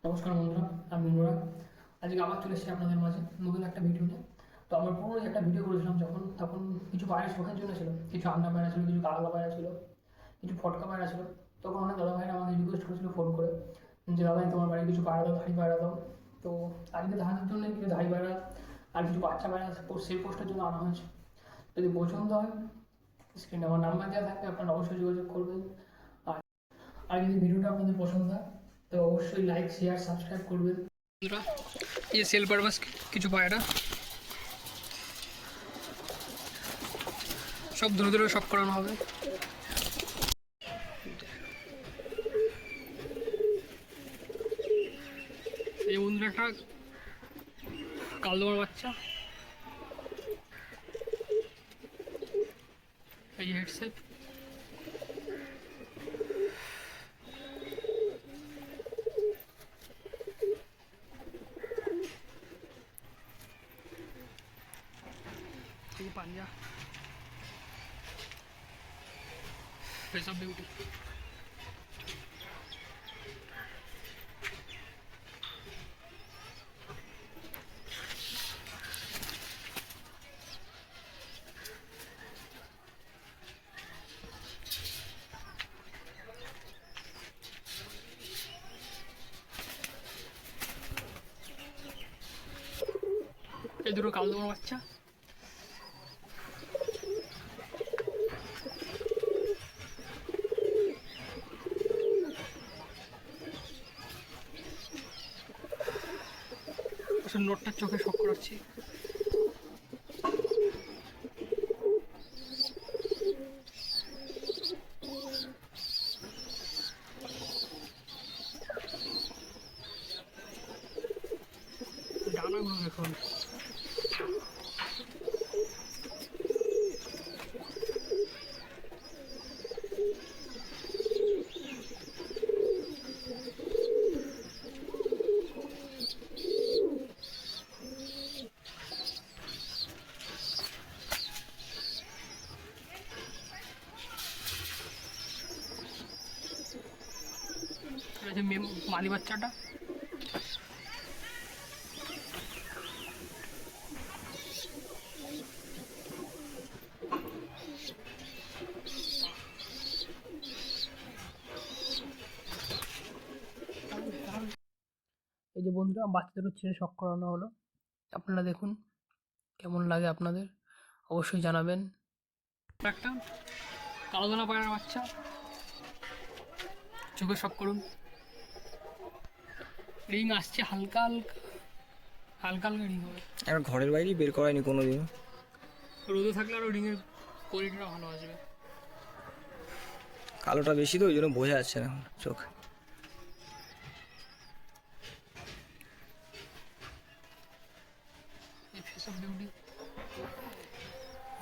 নমস্কার বন্ধুরা, আমি অনুরাগ। আজকে আবার চলে এসেছি আপনাদের মাঝে নতুন একটা ভিডিও নিয়ে। তো আমার পুরনো যে একটা ভিডিও করেছিলাম তখন কিছু পায়রা শখের জন্য ছিল, কিছু আন্ডা পায়রা ছিল, কিছু কালগা পায়রা ছিল, কিছু ফটকা পায়রা ছিল। তখন অনেক দাদা ভাইরা আমাকে রিকোয়েস্ট করেছিল ফোন করে যে দাদা তোমার বাড়ি কিছু পায়রা দাও, ধাড়ি পায়রা দাও। তো আজকে ধানের জন্য কিছু ধাড়ি পায়রা আর কিছু বাচ্চা পায়রা সেই পোস্টের জন্য আনা হয়েছে। যদি পছন্দ হয় স্ক্রিনে আমার নাম্বার দেওয়া থাকবে, আপনারা অবশ্যই যোগাযোগ করবেন। আর আর যদি ভিডিওটা আপনাদের পছন্দ হয় তো অবশ্যই লাইক শেয়ার সাবস্ক্রাইব করবেন বন্ধুরা। এই সেল পারপাস কিছু পায়রা সব ধরে ধরে শখ করানো হবে। এই বন্ধুরা একটা কালদমার বাচ্চা, এই হেডসেট, এই পাঞ্জা, ফেস অফ বিউটি। এই দুটো কালদমার বাচ্চা, আসলে নোটটার চোখে শখ করাচ্ছি। ডানাগুলো দেখুন, মাদি বাচ্চাটা। এই যে বন্ধুরা বাচ্চাদেরও ছেড়ে শখ করানো হলো, আপনারা দেখুন কেমন লাগে আপনাদের, অবশ্যই জানাবেন। একটা কালোদানা পায়রার বাচ্চা, চোখে শখ করুন। রিং আসছে হালকা হালকা হালকা হালকা রিং হবে। আর ঘরের বাইরেই বের করায়নি কোনো দিন। রোদে থাকলে আরও রিংয়ের কোয়ালিটিটা ভালো আসবে। কালোটা বেশি তো ওই জন্য বোঝা যাচ্ছে না চোখ। এই ফেস অফ বিউটি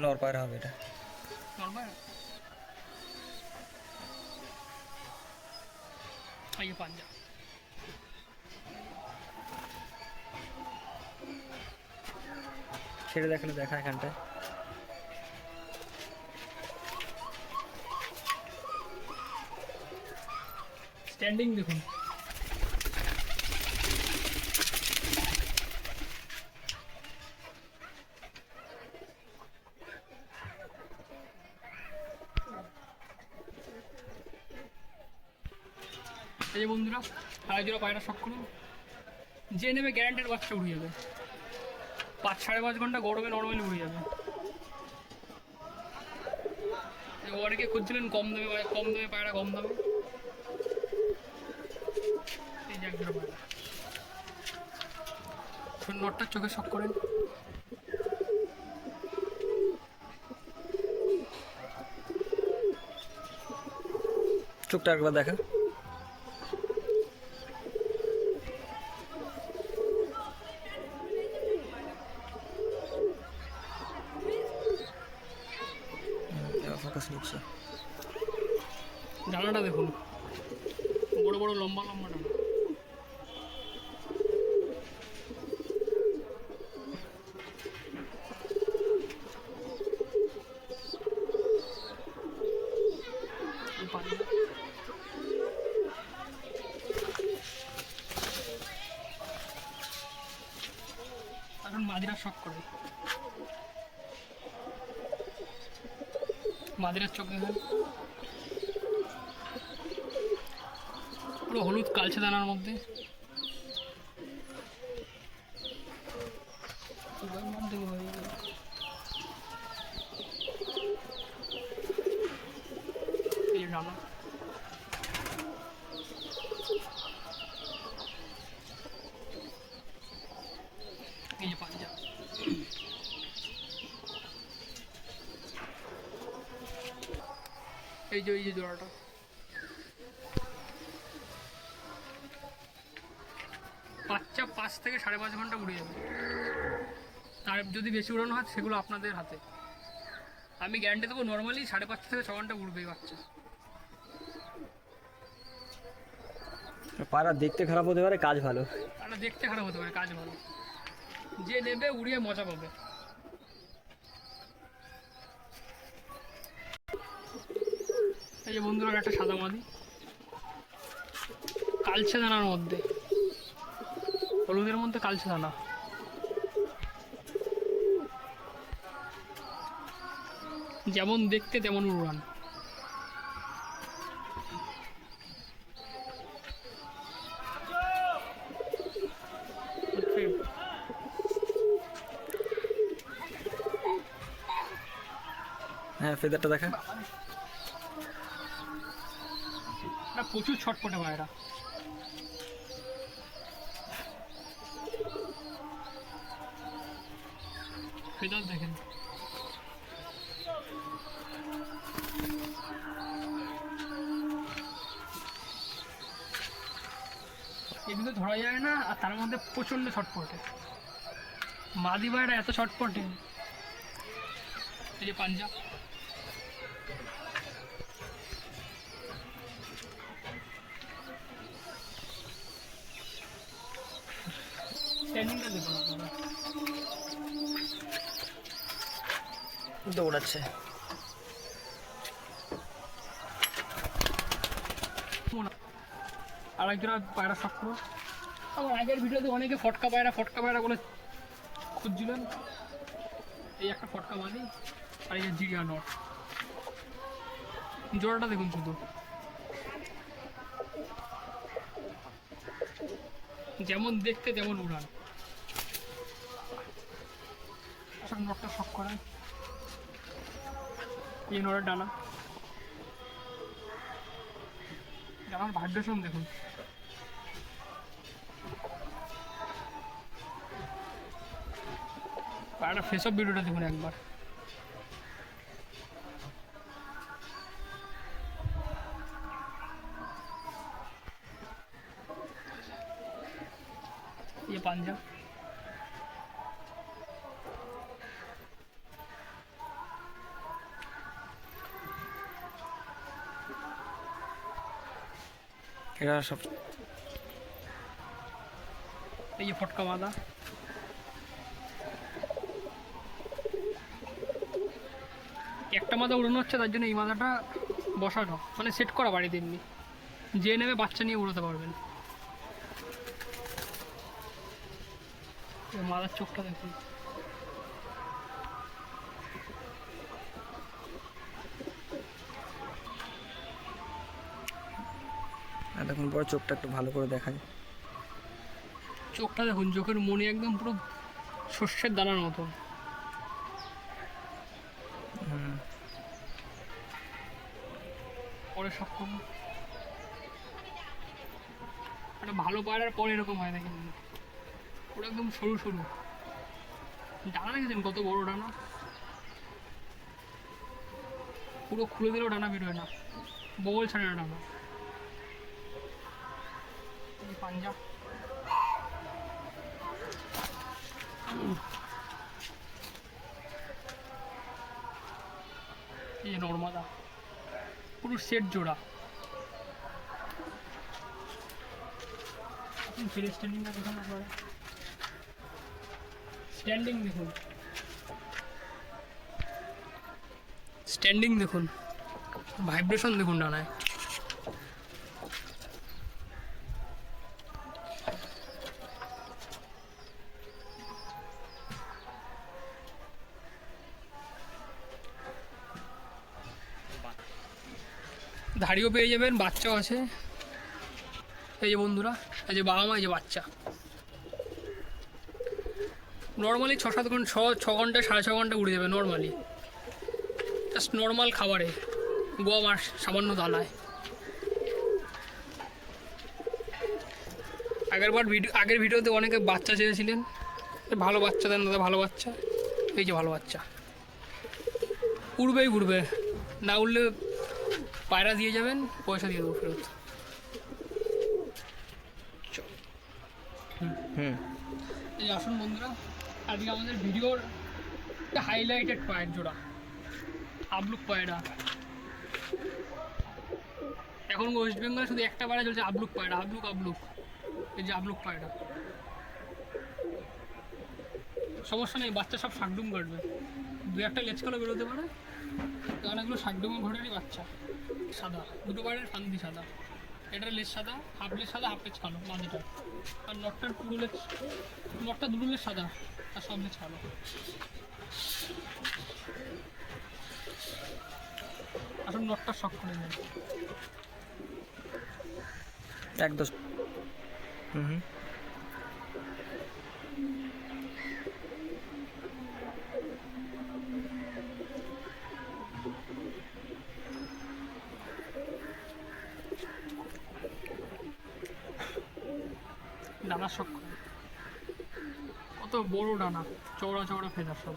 নর পায়রা হবে এটা। নর্মাল। এই যে পাঞ্জা, ছেড়ে দেখালে দেখা এখানটায়। স্ট্যান্ডিং দেখুন। এই যে বন্ধুরা আর জোড়া পায়রা শখ করুন, যে নেবে গ্যারান্টেড বাচ্চা উড়ে যাবে। 5-5.5 ঘন্টা গরমে নর্মালি উড়ে যাবে। অনেকে খুঁজছিলেন কম দামে পায়রা, কম দামে। এই যে এক জোড়া পায়রা, নটটার চোখে শখ করেন। চোখটা একবার দেখা। ফোকাস নিচ্ছে। ডানাটা দেখুন, বড় বড় লম্বা লম্বা ডানা। এখন মাদিরা শখ করে, মাদিরার চোখ দেখেন পুরো হলুদ কালচে দানার মধ্যে। এই যে ডানা, এই যে পাঞ্জা, এই যে জোড়াটা বাচ্চা 5 থেকে 5.5 ঘন্টা উড়ে যাবে। তার যদি বেশি উড়ানো হয় সেগুলো আপনাদের হাতে, আমি গ্যারান্টি দেবো নর্মালি 5.5 থেকে 6 ঘন্টা উড়বে বাচ্চা। পায়রা দেখতে খারাপ হতে পারে, কাজ ভালো। পায়রা দেখতে খারাপ হতে পারে, কাজ ভালো। যে নেবে উড়িয়ে মজা পাবে। এই যে বন্ধুরা একটা সাদা মাদি, কালচে দানার মধ্যে, হলুদের মধ্যে কালচে দানা। যেমন দেখতে তেমন উড়ান। হ্যাঁ, ফেদারটা দেখা। প্রচুর ছটপটে পায়রা। ফেদার দেখেন, এগুলো ধরা যায় না, আর তার মধ্যে প্রচন্ড ছটপটে। মাদি পায়রা এত ছটপটে। এই যে পাঞ্জা, ট্রেনিংটা দেখুন আপনারা, দৌড়াচ্ছে। আর একজনের পায়রা শখ করো। আমার আগের ভিডিওতে অনেকে ফটকা পায়রা বলে খুঁজছিলেন। এই একটা ফটকা মাদি, আর এই যে জিরিয়া নট। জোড়াটা দেখুন শুধু, যেমন দেখতে তেমন উড়ান। সব নটটা শখ করেন। এই নটের ডানা, ডানার ভাইব্রেশন দেখুন। পায়রাটা ফেস অফ ভিডিওটা দেখুন একবার। ये पांजा, এরা সব। এই যে ফটকা মাদা, একটা মাদা উড়ানো হচ্ছে, তার জন্য এই মাদাটা বসানো, মানে সেট করা বাড়িতে। এমনি যে নেবে বাচ্চা নিয়ে উড়াতে পারবেন। মাদার চোখটা দেখুন, দেখুন পরে চোখটা একটু ভালো করে দেখায়। চোখটা দেখুন, চোখের মনি একদম পুরো শস্যের দানার মতো। পরে সব করুন, একটা ভালো পায়রার পরে এরকম হয় না, কিন্তু পুরো একদম সরু সরু ডানা। দেখেছেন কত বড় ডানা, পুরো খুলে দিলেও ডানা বেরোয় না, বগল ছাড়ে না ডানা। পাঞ্জা, এই নর্মাদা, পুরো সেট জোড়া। স্ট্যান্ডিংটা দেখুন আপনারা, স্ট্যান্ডিং দেখুন, স্ট্যান্ডিং দেখুন, ভাইব্রেশন দেখুন ডানায়। ধাড়িও পেয়ে যাবেন, বাচ্চাও আছে। এই যে বন্ধুরা, এই যে বাবা মা, এই যে বাচ্চা। নর্মালি 6-7 ঘন্টা, 6 ঘন্টা 6.5 ঘন্টা উড়ে যাবে নর্মালি, জাস্ট নর্মাল খাবারে, গম আর সামান্য দানায়। আগের ভিডিওতে অনেকে বাচ্চা চেয়েছিলেন, ভালো বাচ্চা দেন দাদা, ভালো বাচ্চা। এই যে ভালো বাচ্চা, উড়বে, না উড়লে পায়রা দিয়ে যাবেন, পয়সা দিয়ে দেবো ফেরত। এই আসুন বন্ধুরা, আজকে আমাদের ভিডিওর হাইলাইটেড পায়ের জোড়া, আবলুক পায়রা। এখন ওয়েস্ট বেঙ্গলে শুধু একটা পায়রা চলছে, আবলুক পায়রা, আবলুক। এই যে আবলুক পায়রা, সমস্যা নেই, বাচ্চা সব শাকডুম কাটবে, 2-1টা লেজ কালো বেরোতে পারে, কারণ এগুলো শাকডুমের ঘোড়ারই বাচ্চা। সাদা, দুটো পায়রার ফান্দি সাদা, এটার লেজ সাদা, হাফ লেজ সাদা, হাফ লেজ কালো মাঝেটা। আর নটটা দুটো লেজ সাদা, আর সব লেজ কালো। আসলে নটটা শখ করে নেয়। একদম। ডানা শখ করে, কত বড় ডানা, চওড়া ফেদার সব।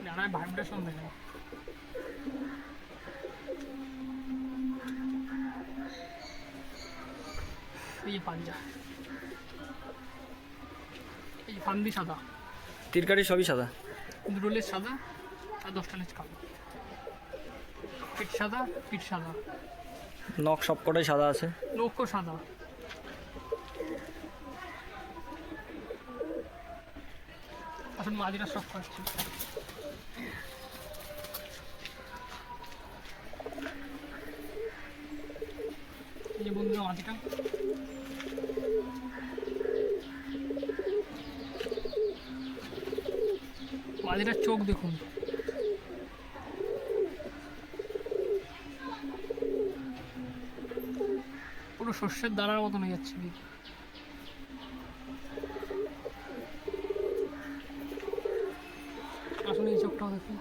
ডানায় ভাইব্রেশন দেখে, এই পাঞ্জা, এই ফান্দি সাদা, তিরকারি সবই সাদা, দুটো লেজ সাদা আর 10টা লেজ কালো, পিঠ সাদা, নখ সবকটাই সাদা আছে, নখও সাদা। আসলে মাদিরা শখ করছে। এই যে বন্ধুরা মাদিটা, মাদিটার চোখ দেখুন, পুরো শস্যের দানার মতন হয়ে যাচ্ছে। আসলে এই চোখটাও দেখুন,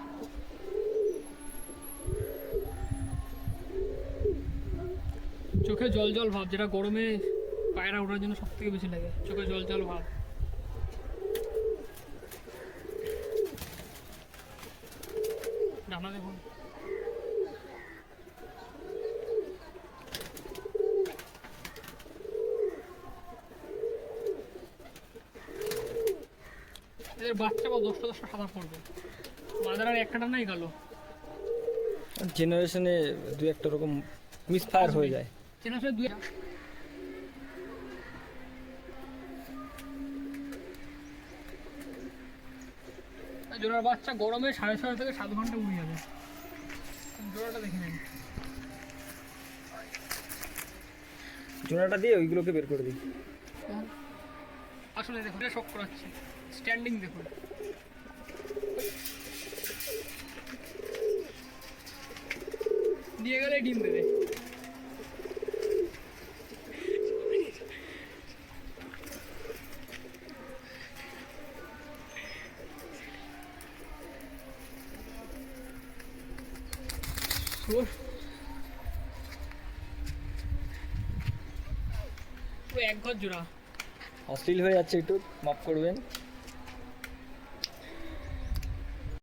চোখে জল ভাব, যেটা গরমে পায়রা ওঠার জন্য সব থেকে বেশি লাগে, চোখে জল ভাব। ডানা দেখুন, এদের বাচ্চা বা 10টা সাদা পড়বে, মাদারার একটা ডানাই গেল। জেনারেশনে 2-1টা রকম মিসফায়ার হয়ে যায়। জোড়ার বাচ্চা গরমে 6.5 থেকে 7 ঘন্টা উড়ে যাবে। জোড়াটা দেখে নেন, জোড়াটা দিয়ে ওইগুলোকে বের করে দিই। আসলে দেখুন, শখ করাচ্ছে, স্ট্যান্ডিং দেখুন, দিয়ে গেলে ডিম দেবে। পুরো 1 ঘর জোড়া। অশ্লীল হয়ে যাচ্ছে, একটু মাফ করবেন।